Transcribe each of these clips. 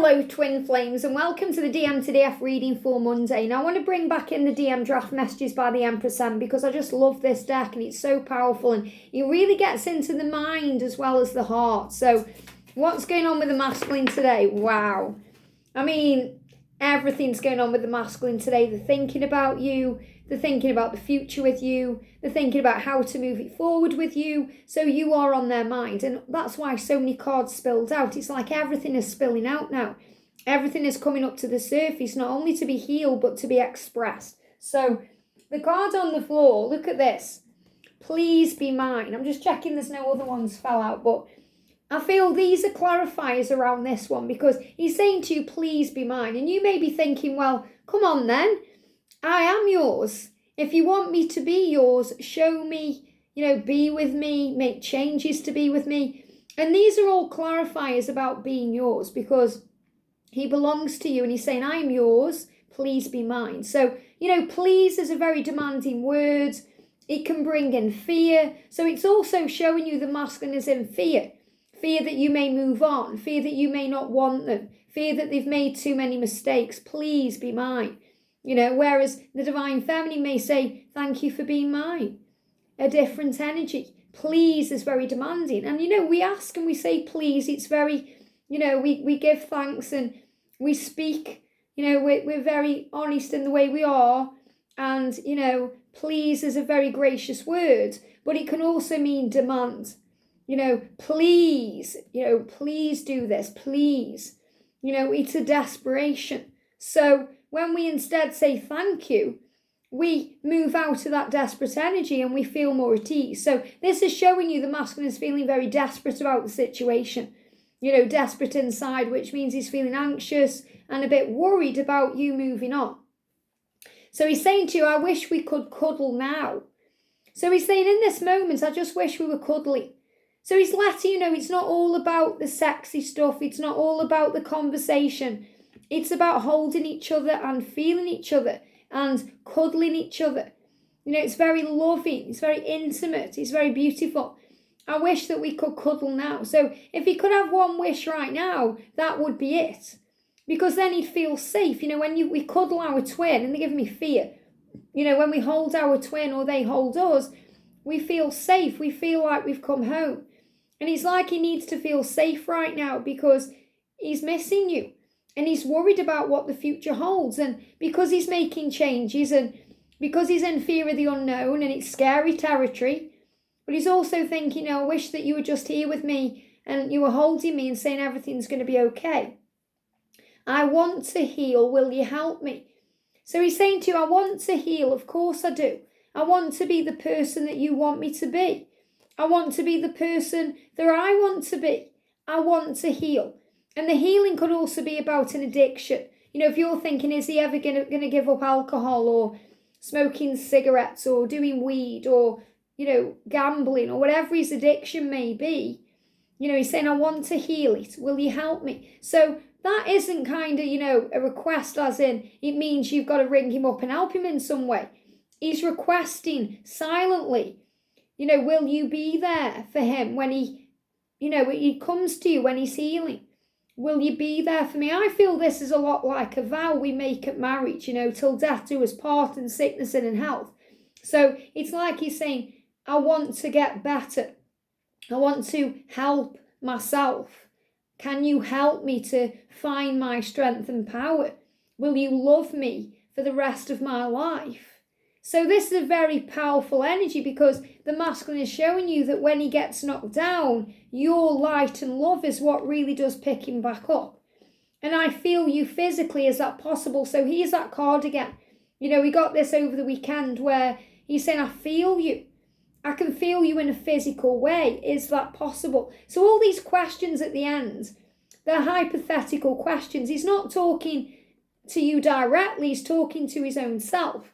Hello twin flames and welcome to the DM to DF reading for Monday. Now I want to bring back in the DM draft messages by the Empress because I just love this deck and it's so powerful and it really gets into the mind as well as the heart. So what's going on with the masculine today? Wow. I mean, everything's going on with the masculine today. They're thinking about you. They're thinking about the future with you. They're thinking about how to move it forward with you. So you are on their mind. And that's why so many cards spilled out. It's like everything is spilling out now. Everything is coming up to the surface, not only to be healed, but to be expressed. So the card on the floor, look at this. Please be mine. I'm just checking there's no other ones fell out, but I feel these are clarifiers around this one because he's saying to you, please be mine. And you may be thinking, well, come on then. I am yours. If you want me to be yours, show me, be with me, make changes to be with me. And these are all clarifiers about being yours because he belongs to you and he's saying, I am yours, please be mine. So, please is a very demanding word. It can bring in fear. So it's also showing you the masculine is in fear. Fear that you may move on, fear that you may not want them, fear that they've made too many mistakes. Please be mine. Whereas the divine feminine may say, thank you for being mine. A different energy. Please is very demanding. And, we ask and we say, please. It's very, we give thanks and we speak. We're very honest in the way we are. And, please is a very gracious word. But it can also mean demand. Please, please do this. Please. It's a desperation. So when we instead say thank you, we move out of that desperate energy and we feel more at ease. So this is showing you the masculine is feeling very desperate about the situation. Desperate inside, which means he's feeling anxious and a bit worried about you moving on. So he's saying to you, I wish we could cuddle now. So he's saying in this moment, I just wish we were cuddling. So he's letting you know it's not all about the sexy stuff. It's not all about the conversation. It's about holding each other and feeling each other and cuddling each other. It's very loving. It's very intimate. It's very beautiful. I wish that we could cuddle now. So if he could have one wish right now, that would be it. Because then he'd feel safe. When we cuddle our twin, and they give me fear. When we hold our twin or they hold us, we feel safe. We feel like we've come home. And it's like he needs to feel safe right now because he's missing you. And he's worried about what the future holds. And because he's making changes and because he's in fear of the unknown and it's scary territory. But he's also thinking, I wish that you were just here with me and you were holding me and saying everything's going to be okay. I want to heal. Will you help me? So he's saying to you, I want to heal. Of course I do. I want to be the person that you want me to be. I want to be the person that I want to be. I want to heal. And the healing could also be about an addiction. If you're thinking, is he ever going to give up alcohol or smoking cigarettes or doing weed or, gambling or whatever his addiction may be, he's saying, I want to heal it. Will you help me? So that isn't kind of, a request as in it means you've got to ring him up and help him in some way. He's requesting silently, will you be there for him when he, he comes to you when he's healing? Will you be there for me? I feel this is a lot like a vow we make at marriage, till death do us part in sickness and in health. So it's like he's saying, I want to get better. I want to help myself. Can you help me to find my strength and power? Will you love me for the rest of my life? So this is a very powerful energy because the masculine is showing you that when he gets knocked down, your light and love is what really does pick him back up. And I feel you physically, is that possible? So here's that card again. We got this over the weekend where he's saying, I feel you. I can feel you in a physical way. Is that possible? So all these questions at the end, they're hypothetical questions. He's not talking to you directly. He's talking to his own self.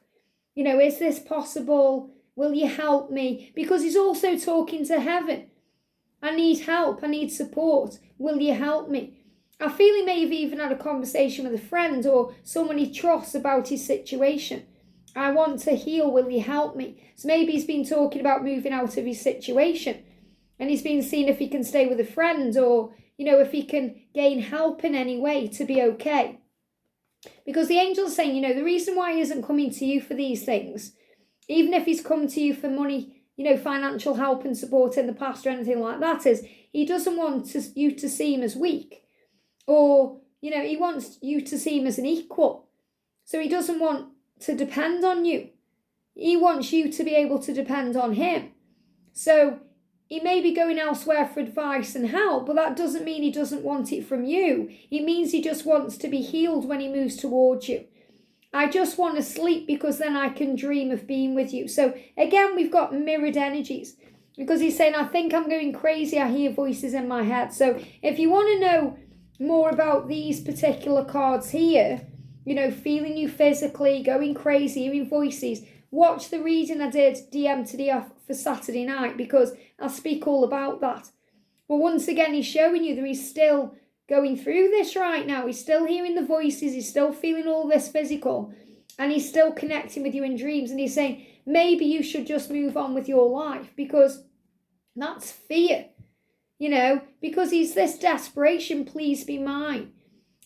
Is this possible? Will you help me? Because he's also talking to heaven. I need help. I need support. Will you help me? I feel he may have even had a conversation with a friend or someone he trusts about his situation. I want to heal. Will you help me? So maybe he's been talking about moving out of his situation and he's been seeing if he can stay with a friend or, if he can gain help in any way to be okay. Because the angel's saying, the reason why he isn't coming to you for these things, even if he's come to you for money, financial help and support in the past or anything like that, is he doesn't want you to see him as weak. Or, he wants you to see him as an equal. So he doesn't want to depend on you. He wants you to be able to depend on him. So he may be going elsewhere for advice and help, but that doesn't mean he doesn't want it from you. It means he just wants to be healed when he moves towards you. I just want to sleep because then I can dream of being with you. So again, we've got mirrored energies, because he's saying, I think I'm going crazy. I hear voices in my head. So if you want to know more about these particular cards here, feeling you physically, going crazy, hearing voices, watch the reading I did DM to DF for Saturday night, because I'll speak all about that. But once again, he's showing you that he's still going through this right now. He's still hearing the voices. He's still feeling all this physical. And he's still connecting with you in dreams. And he's saying, maybe you should just move on with your life, because that's fear. Because he's this desperation, please be mine.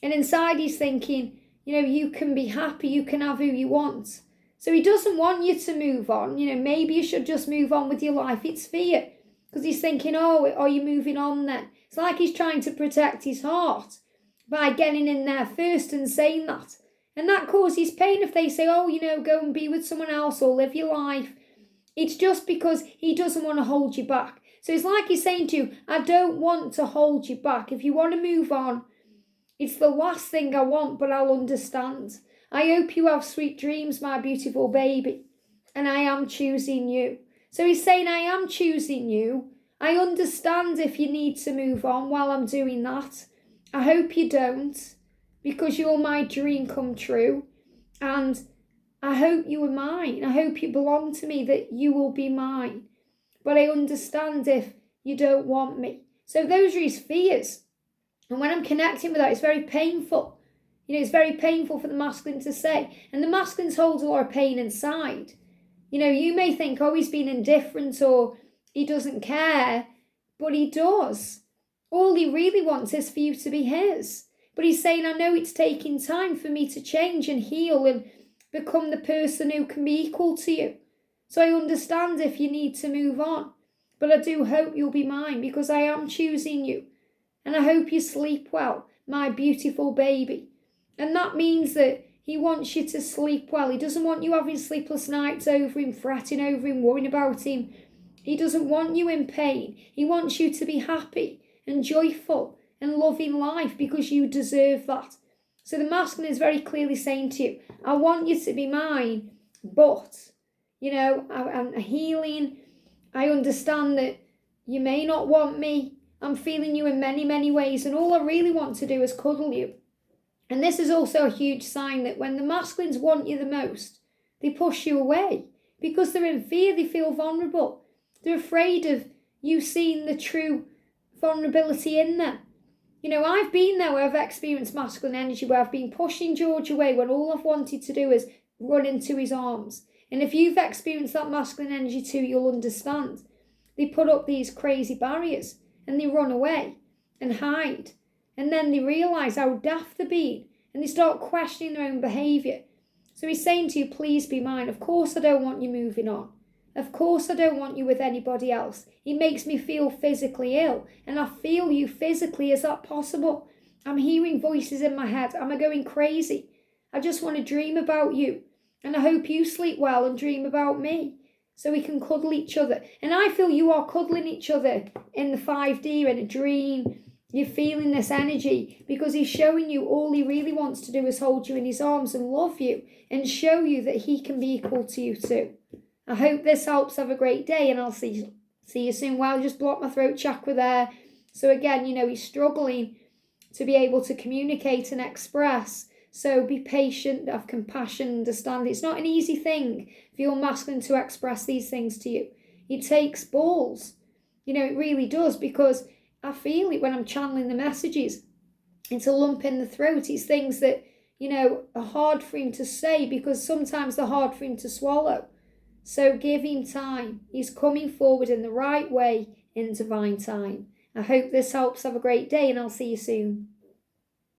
And inside he's thinking, you can be happy. You can have who you want. So he doesn't want you to move on. Maybe you should just move on with your life. It's fear. Because he's thinking, oh, are you moving on then? It's like he's trying to protect his heart by getting in there first and saying that. And that causes pain if they say, oh, go and be with someone else or live your life. It's just because he doesn't want to hold you back. So it's like he's saying to you, I don't want to hold you back. If you want to move on, it's the last thing I want, but I'll understand. I hope you have sweet dreams, my beautiful baby. And I am choosing you. So he's saying, I am choosing you. I understand if you need to move on while I'm doing that. I hope you don't, because you're my dream come true. And I hope you are mine. I hope you belong to me, that you will be mine. But I understand if you don't want me. So those are his fears. And when I'm connecting with that, it's very painful. It's very painful for the masculine to say. And the masculine holds a lot of pain inside. You may think, oh, he's been indifferent or he doesn't care. But he does. All he really wants is for you to be his. But he's saying, I know it's taking time for me to change and heal and become the person who can be equal to you. So I understand if you need to move on. But I do hope you'll be mine, because I am choosing you. And I hope you sleep well, my beautiful baby. And that means that he wants you to sleep well. He doesn't want you having sleepless nights over him, fretting over him, worrying about him. He doesn't want you in pain. He wants you to be happy and joyful and loving life, because you deserve that. So the masculine is very clearly saying to you, I want you to be mine, but, I'm healing. I understand that you may not want me. I'm feeling you in many, many ways. And all I really want to do is cuddle you. And this is also a huge sign that when the masculines want you the most, they push you away, because they're in fear. They feel vulnerable. They're afraid of you seeing the true vulnerability in them. I've been there where I've experienced masculine energy, where I've been pushing George away when all I've wanted to do is run into his arms. And if you've experienced that masculine energy too, you'll understand. They put up these crazy barriers and they run away and hide. And then they realise how daft they're being and they start questioning their own behaviour. So he's saying to you, please be mine. Of course I don't want you moving on. Of course I don't want you with anybody else. It makes me feel physically ill. And I feel you physically. Is that possible? I'm hearing voices in my head. Am I going crazy? I just want to dream about you. And I hope you sleep well and dream about me, so we can cuddle each other. And I feel you are cuddling each other in the 5D, in a dream. You're feeling this energy, because he's showing you all he really wants to do is hold you in his arms and love you and show you that he can be equal to you too. I hope this helps. Have a great day, and I'll see you soon. Well, just block my throat chakra there. So again, he's struggling to be able to communicate and express. So be patient, have compassion, understand. It's not an easy thing for your masculine to express these things to you. It takes balls. It really does, because I feel it when I'm channeling the messages. It's a lump in the throat. It's things that, are hard for him to say, because sometimes they're hard for him to swallow. So give him time. He's coming forward in the right way in divine time. I hope this helps. Have a great day, and I'll see you soon.